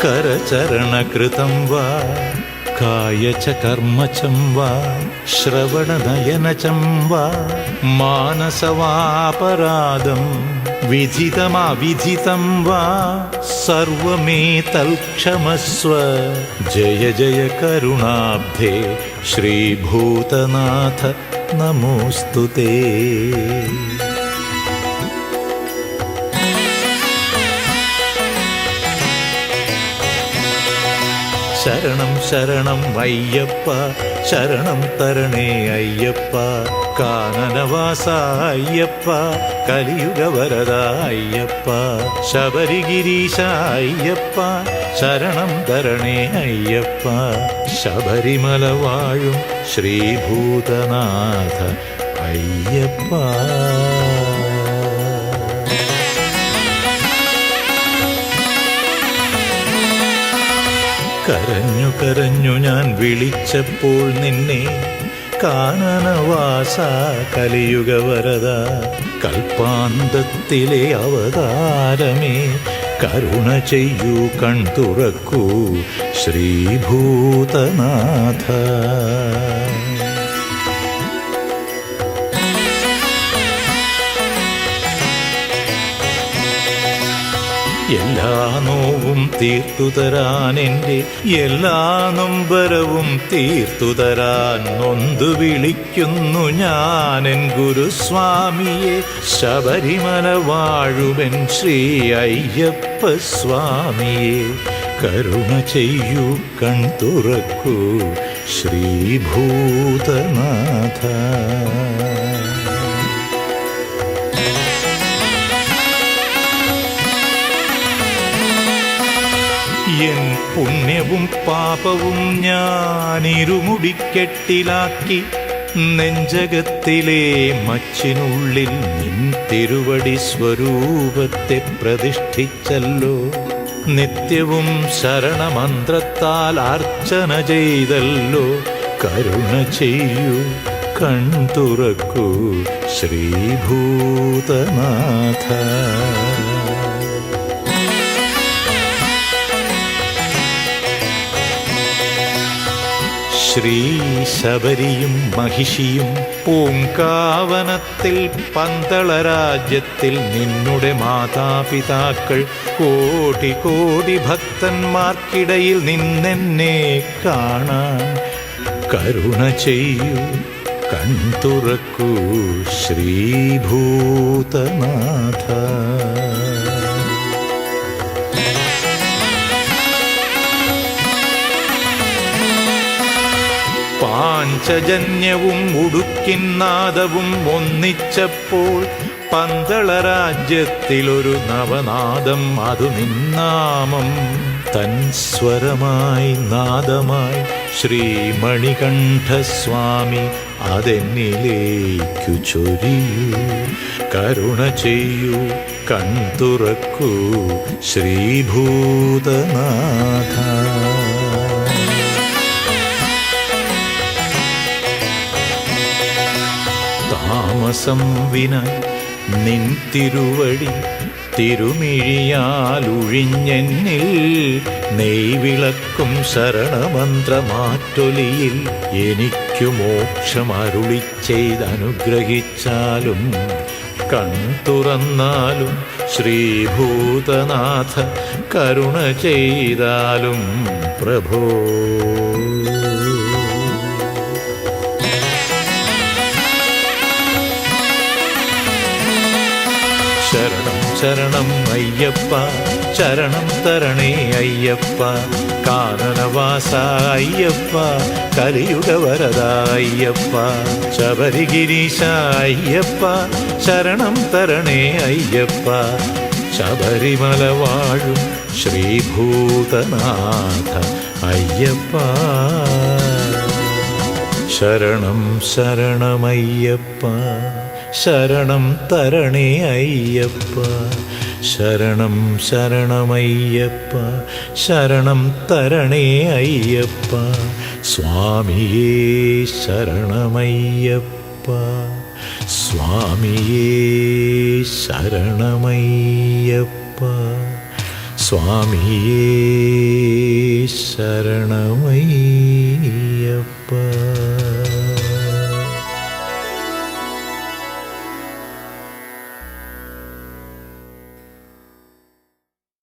करचरणकृतं वा काय च कर्म चं वा श्रवणनयनचं वा मानसवापराधं विधितमविधितं वा सर्वमेतत्क्षमस्व जय जय करुणाब्धे श्रीभूतनाथ नमोऽस्तु ते। शरणं शरणं अय्यप्प शरणं तरणे अय्यप्प काननवासा अय्यप्प कलियुगवरदा अय्यप्प शबरिगिरीश अय्यप्प शरणं तरणे अय्यप्प शबरिमल वाഴും श्रीभूतनाथ अय्यप्प। കരഞ്ഞു കരഞ്ഞു ഞാൻ വിളിച്ചപ്പോൾ നിന്നെ കാനനവാസ കലിയുഗവരദ കൽപ്പാന്തത്തിലെ അവതാരമേ കരുണ ചെയ്യൂ കൺ തുറക്കൂ ശ്രീഭൂതനാഥ। എല്ലാ നോവും തീർത്തുതരാൻ എൻ്റെ എല്ലാ നൊമ്പരവും തീർത്തുതരാൻ നൊന്തു വിളിക്കുന്നു ഞാനെൻ ഗുരുസ്വാമിയെ ശബരിമല വാഴുവൻ ശ്രീ അയ്യപ്പ സ്വാമിയെ കരുണ ചെയ്യൂ കൺ തുറക്കൂ ശ്രീഭൂതനാഥ। എൻ പുണ്യവും പാപവും ഞാനിരുമുടിക്കെട്ടിലാക്കി നെഞ്ചകത്തിലെ മച്ചിനുള്ളിൽ നിൻ തിരുവടി സ്വരൂപത്തെ പ്രതിഷ്ഠിച്ചല്ലോ നിത്യവും ശരണമന്ത്രത്താൽ അർച്ചന ചെയ്തല്ലോ കരുണ ചെയ്യൂ കൺ തുറക്കൂ ശ്രീഭൂതനാഥ। ശ്രീ ശബരിയും മഹിഷിയും പൂങ്കാവനത്തിൽ പന്തള രാജ്യത്തിൽ നിന്നുടെ മാതാപിതാക്കൾ കോടി കോടി ഭക്തന്മാർക്കിടയിൽ നിന്നെന്നെ കാണാൻ കരുണ ചെയ്യൂ കൺ തുറക്കൂ ശ്രീഭൂതനാഥ। പാഞ്ചജന്യവും ഉടുക്കിന്നാദവും ഒന്നിച്ചപ്പോൾ പന്തള രാജ്യത്തിലൊരു നവനാദം അതു നിന്നാമം തൻ സ്വരമായി നാദമായി ശ്രീമണികണ്ഠസ്വാമി അതെന്നിലേക്കു ചൊരിയൂ കരുണ ചെയ്യൂ കൺ തുറക്കൂ ശ്രീഭൂതനാഥ। താമസം വിന നിൻ തിരുവടി തിരുമിഴിയാലൊഴിഞ്ഞെന്നിൽ നെയ്വിളക്കും ശരണമന്ത്രമാറ്റൊലിയിൽ എനിക്കു മോക്ഷമരുളി ചെയ്തനുഗ്രഹിച്ചാലും കൺ തുറന്നാലും ശ്രീഭൂതനാഥ കരുണ ചെയ്താലും പ്രഭോ। ശരണം ശരണം അയ്യപ്പ ശരണം തരണേ അയ്യപ്പ കാനനവാസ അയ്യപ്പ കലിയുഗവരദ അയ്യപ്പ ശബരിഗിരീശ അയ്യപ്പ ശരണം തരണേ അയ്യപ്പ ശബരിമല വാഴും ശ്രീഭൂതനാഥ അയ്യപ്പ। ശരണം ശരണമയ്യപ്പ ശരണം തരണേ അയ്യപ്പ ശരണം ശരണമയ്യപ്പ ശരണം തരണേ അയ്യപ്പ സ്വാമിയേ ശരണമയ്യപ്പ സ്വാമിയേ ശരണമയ്യപ്പ സ്വാമിയേ ശരണമയ്യപ്പ.